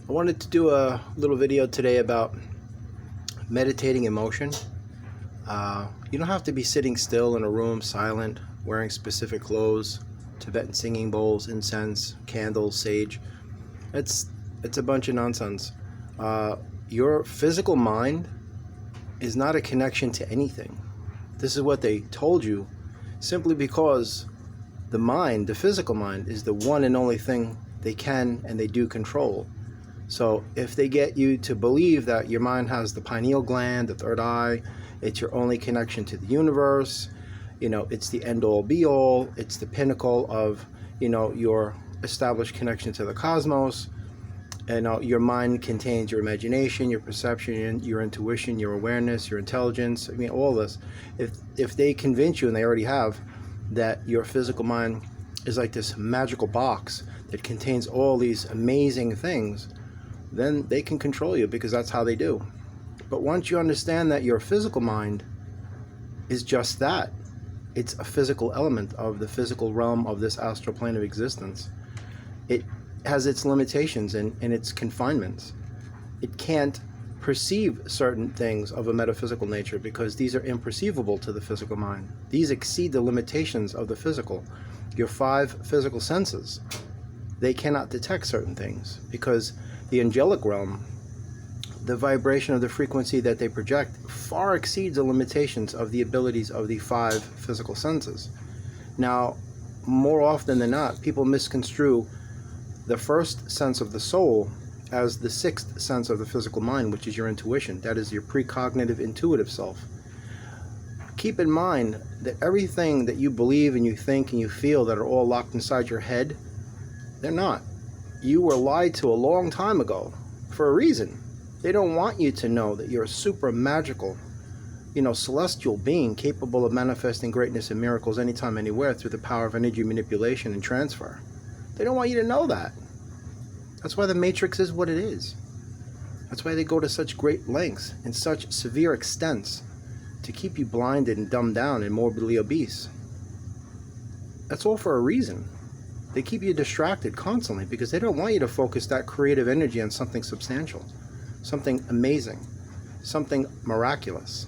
I wanted to do a little video today about meditating in motion. You don't have to be sitting still in a room, silent, wearing specific clothes, Tibetan singing bowls, incense, candles, sage. It's a bunch of nonsense. Your physical mind is not a connection to anything. This is what they told you simply because the mind, the physical mind, is the one and only thing they can and they do control. So if they get you to believe that your mind has the pineal gland, the third eye, it's your only connection to the universe, it's the end-all be-all, it's the pinnacle of, your established connection to the cosmos, and your mind contains your imagination, your perception, your intuition, your awareness, your intelligence, all this. If they convince you, and they already have, that your physical mind is like this magical box that contains all these amazing things, then they can control you, because that's how they do. But once you understand that your physical mind is just that, it's a physical element of the physical realm of this astral plane of existence, it has its limitations and its confinements. It can't perceive certain things of a metaphysical nature because these are imperceivable to the physical mind. These exceed the limitations of the physical. Your 5 physical senses, they cannot detect certain things because the angelic realm, the vibration of the frequency that they project, far exceeds the limitations of the abilities of the 5 physical senses. Now, more often than not, people misconstrue the first sense of the soul as the 6th sense of the physical mind, which is your intuition. That is your precognitive intuitive self. Keep in mind that everything that you believe and you think and you feel that are all locked inside your head, they're not. You were lied to a long time ago for a reason. They don't want you to know that you're a super magical, celestial being capable of manifesting greatness and miracles anytime, anywhere through the power of energy manipulation and transfer. They don't want you to know that. That's why the Matrix is what it is. That's why they go to such great lengths and such severe extents to keep you blinded and dumbed down and morbidly obese. That's all for a reason. They keep you distracted constantly because they don't want you to focus that creative energy on something substantial, something amazing, something miraculous,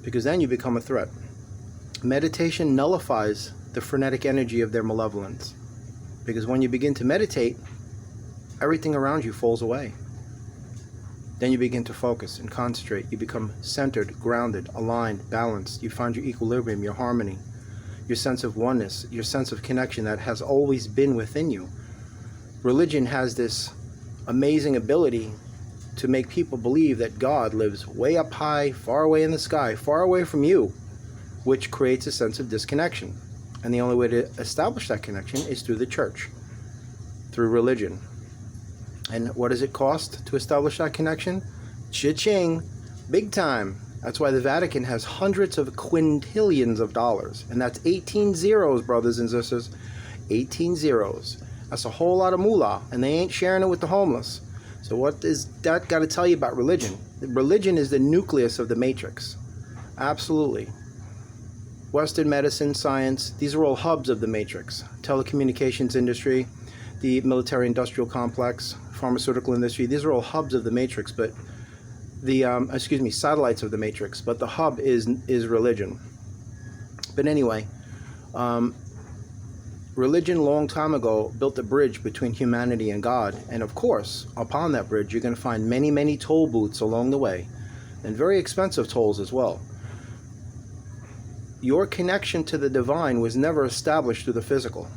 because then you become a threat. Meditation nullifies the frenetic energy of their malevolence, because when you begin to meditate, everything around you falls away. Then you begin to focus and concentrate. You become centered, grounded, aligned, balanced. You find your equilibrium, your harmony, your sense of oneness, your sense of connection that has always been within you. Religion has this amazing ability to make people believe that God lives way up high, far away in the sky, far away from you, which creates a sense of disconnection. And the only way to establish that connection is through the church, through religion. And what does it cost to establish that connection? Cha-ching, big time. That's why the Vatican has hundreds of quintillions of dollars. And that's 18 zeros, brothers and sisters. 18 zeros. That's a whole lot of moolah. And they ain't sharing it with the homeless. So what is that got to tell you about religion? Religion is the nucleus of the Matrix. Absolutely. Western medicine, science, these are all hubs of the Matrix. Telecommunications industry, the military-industrial complex, pharmaceutical industry, these are all hubs of the Matrix, but the, satellites of the Matrix, but the hub is religion. But anyway, religion long time ago built a bridge between humanity and God, and of course, upon that bridge, you're going to find many, many toll booths along the way, and very expensive tolls as well. Your connection to the divine was never established through the physical.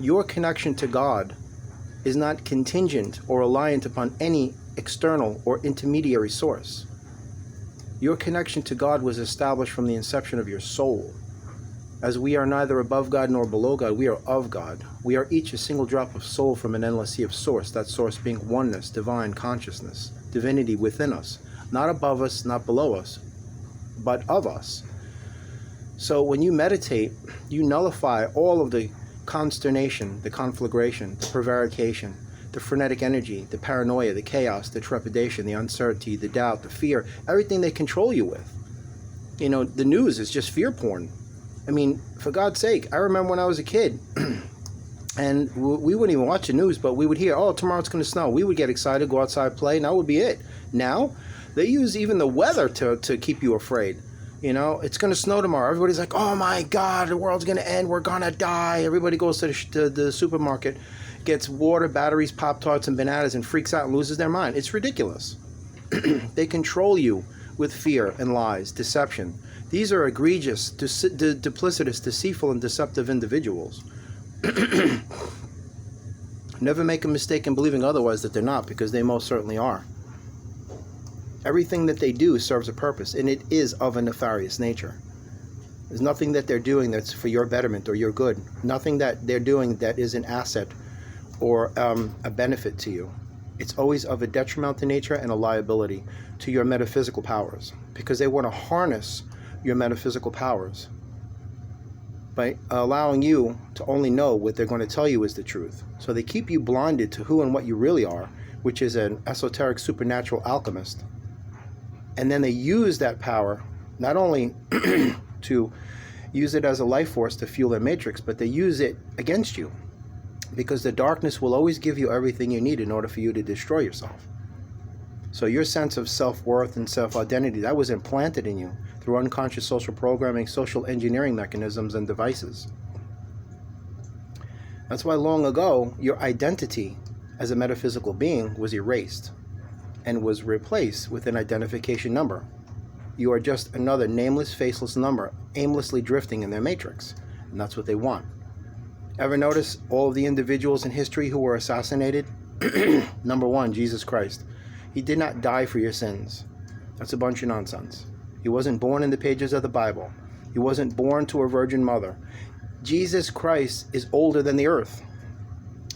Your connection to God is not contingent or reliant upon any external or intermediary source. Your connection to God was established from the inception of your soul. As we are neither above God nor below God, we are of God. We are each a single drop of soul from an endless sea of source, that source being oneness, divine consciousness, divinity within us, not above us, not below us, but of us. So when you meditate, you nullify all of the consternation, the conflagration, the prevarication, the frenetic energy, the paranoia, the chaos, the trepidation, the uncertainty, the doubt, the fear, everything they control you with. The news is just fear porn. For God's sake, I remember when I was a kid, And we wouldn't even watch the news, but we would hear, oh, tomorrow it's going to snow. We would get excited, go outside, play, and that would be it. Now, they use even the weather to keep you afraid. You know, it's going to snow tomorrow. Everybody's like, oh my God, the world's going to end. We're going to die. Everybody goes to the supermarket, gets water, batteries, Pop-Tarts, and bananas, and freaks out and loses their mind. It's ridiculous. They control you with fear and lies, deception. These are egregious, duplicitous, deceitful, and deceptive individuals. Never make a mistake in believing otherwise that they're not, because they most certainly are. Everything that they do serves a purpose, and it is of a nefarious nature. There's nothing that they're doing that's for your betterment or your good. Nothing that they're doing that is an asset or a benefit to you. It's always of a detrimental nature and a liability to your metaphysical powers, because they want to harness your metaphysical powers by allowing you to only know what they're going to tell you is the truth. So they keep you blinded to who and what you really are, which is an esoteric supernatural alchemist. And then they use that power not only to use it as a life force to fuel their matrix, but they use it against you, because the darkness will always give you everything you need in order for you to destroy yourself. So your sense of self-worth and self-identity, that was implanted in you through unconscious social programming, social engineering mechanisms, and devices. That's why long ago, your identity as a metaphysical being was erased and was replaced with an identification number. You are just another nameless, faceless number, aimlessly drifting in their matrix, and that's what they want. Ever notice all of the individuals in history who were assassinated? Number one, Jesus Christ. He did not die for your sins. That's a bunch of nonsense. He wasn't born in the pages of the Bible. He wasn't born to a virgin mother. Jesus Christ is older than the earth.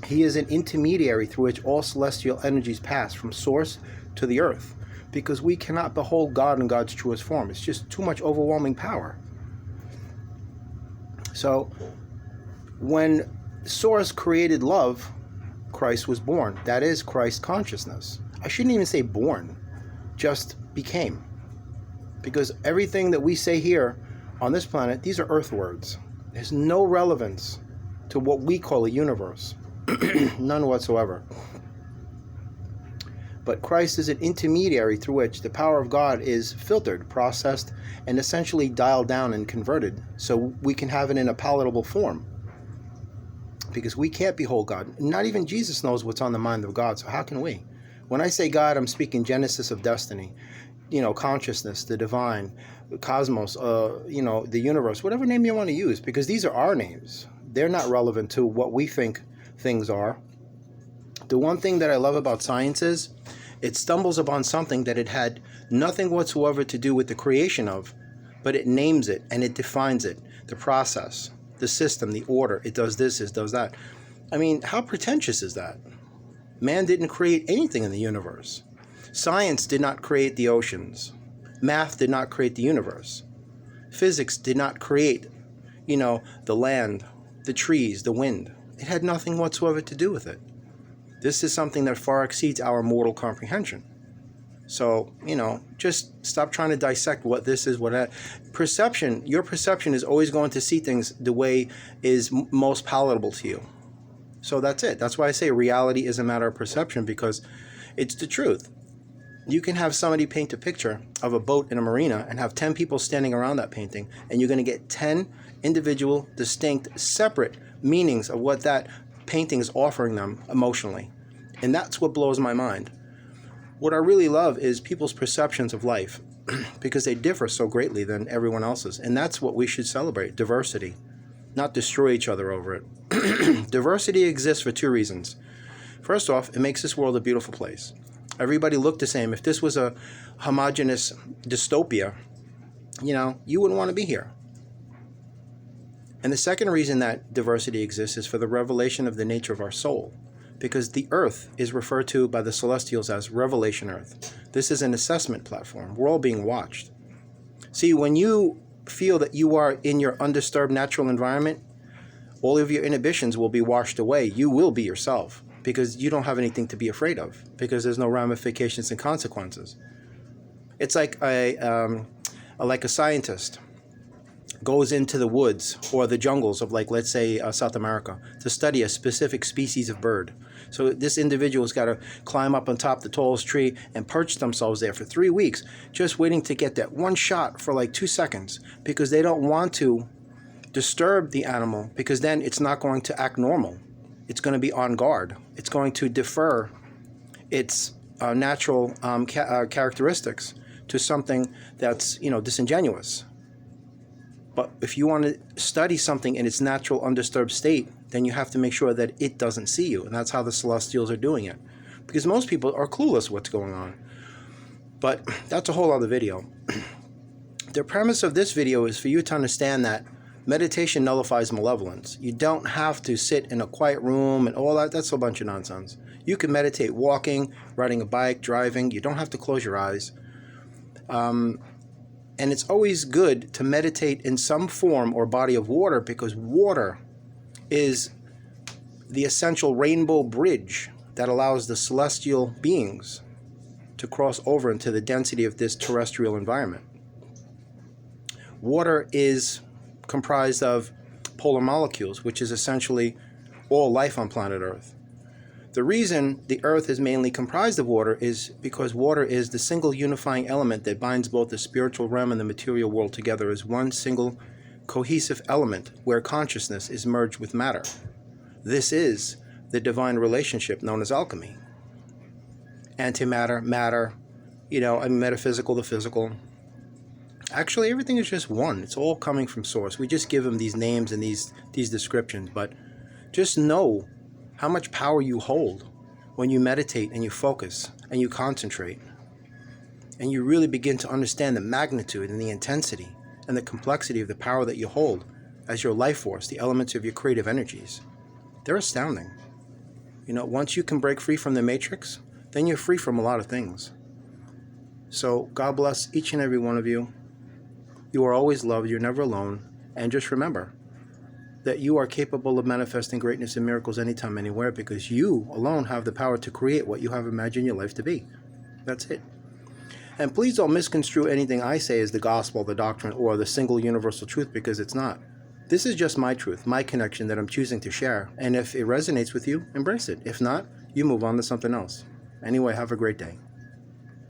He is an intermediary through which all celestial energies pass from source to the earth, because we cannot behold God in God's truest form. It's just too much overwhelming power. So when Source created love, Christ was born. That is Christ consciousness. I shouldn't even say born, just became. Because everything that we say here on this planet, these are earth words. There's no relevance to what we call a universe. None whatsoever. But Christ is an intermediary through which the power of God is filtered, processed, and essentially dialed down and converted so we can have it in a palatable form. Because we can't behold God. Not even Jesus knows what's on the mind of God, so how can we? When I say God, I'm speaking genesis of destiny. You know, consciousness, the divine, the cosmos, the universe, whatever name you want to use, because these are our names. They're not relevant to what we think things are. The one thing that I love about science is it stumbles upon something that it had nothing whatsoever to do with the creation of, but it names it and it defines it, the process, the system, the order. It does this, it does that. I mean, how pretentious is that? Man didn't create anything in the universe. Science did not create the oceans. Math did not create the universe. Physics did not create, the land, the trees, the wind. It had nothing whatsoever to do with it. This is something that far exceeds our mortal comprehension. So, just stop trying to dissect what this is, what that. Perception, your perception is always going to see things the way is most palatable to you. So that's it. That's why I say reality is a matter of perception, because it's the truth. You can have somebody paint a picture of a boat in a marina and have 10 people standing around that painting, and you're going to get 10 individual, distinct, separate meanings of what that painting is offering them emotionally. And that's what blows my mind. What I really love is people's perceptions of life, because they differ so greatly than everyone else's. And that's what we should celebrate, diversity, not destroy each other over it. Diversity exists for two reasons. First off, it makes this world a beautiful place. Everybody looked the same. If this was a homogeneous dystopia, you wouldn't want to be here. And the second reason that diversity exists is for the revelation of the nature of our soul, because the earth is referred to by the celestials as Revelation Earth. This is an assessment platform. We're all being watched. See, when you feel that you are in your undisturbed natural environment, all of your inhibitions will be washed away. You will be yourself, because you don't have anything to be afraid of, because there's no ramifications and consequences. It's like a scientist. goes into the woods or the jungles of, like, let's say South America, to study a specific species of bird. So this individual's got to climb up on top of the tallest tree and perch themselves there for 3 weeks, just waiting to get that one shot for like 2 seconds, because they don't want to disturb the animal, because then it's not going to act normal. It's going to be on guard. It's going to defer its natural characteristics to something that's, disingenuous. But if you want to study something in its natural undisturbed state, then you have to make sure that it doesn't see you. And that's how the celestials are doing it. Because most people are clueless what's going on. But that's a whole other video. The premise of this video is for you to understand that meditation nullifies malevolence. You don't have to sit in a quiet room and all that. That's a bunch of nonsense. You can meditate walking, riding a bike, driving. You don't have to close your eyes. And it's always good to meditate in some form or body of water, because water is the essential rainbow bridge that allows the celestial beings to cross over into the density of this terrestrial environment. Water is comprised of polar molecules, which is essentially all life on planet Earth. The reason the Earth is mainly comprised of water is because water is the single unifying element that binds both the spiritual realm and the material world together as one single cohesive element where consciousness is merged with matter. This is the divine relationship known as alchemy. Antimatter, matter, metaphysical, the physical. Actually, everything is just one. It's all coming from source. We just give them these names and these descriptions, but just know how much power you hold when you meditate and you focus and you concentrate. And you really begin to understand the magnitude and the intensity and the complexity of the power that you hold as your life force, the elements of your creative energies. They're astounding. Once you can break free from the matrix, then you're free from a lot of things. So God bless each and every one of you. You are always loved. You're never alone. And just remember that you are capable of manifesting greatness and miracles anytime, anywhere, because you alone have the power to create what you have imagined your life to be. That's it. And please don't misconstrue anything I say as the gospel, the doctrine, or the single universal truth, because it's not. This is just my truth, my connection that I'm choosing to share. And if it resonates with you, embrace it. If not, you move on to something else. Anyway, have a great day.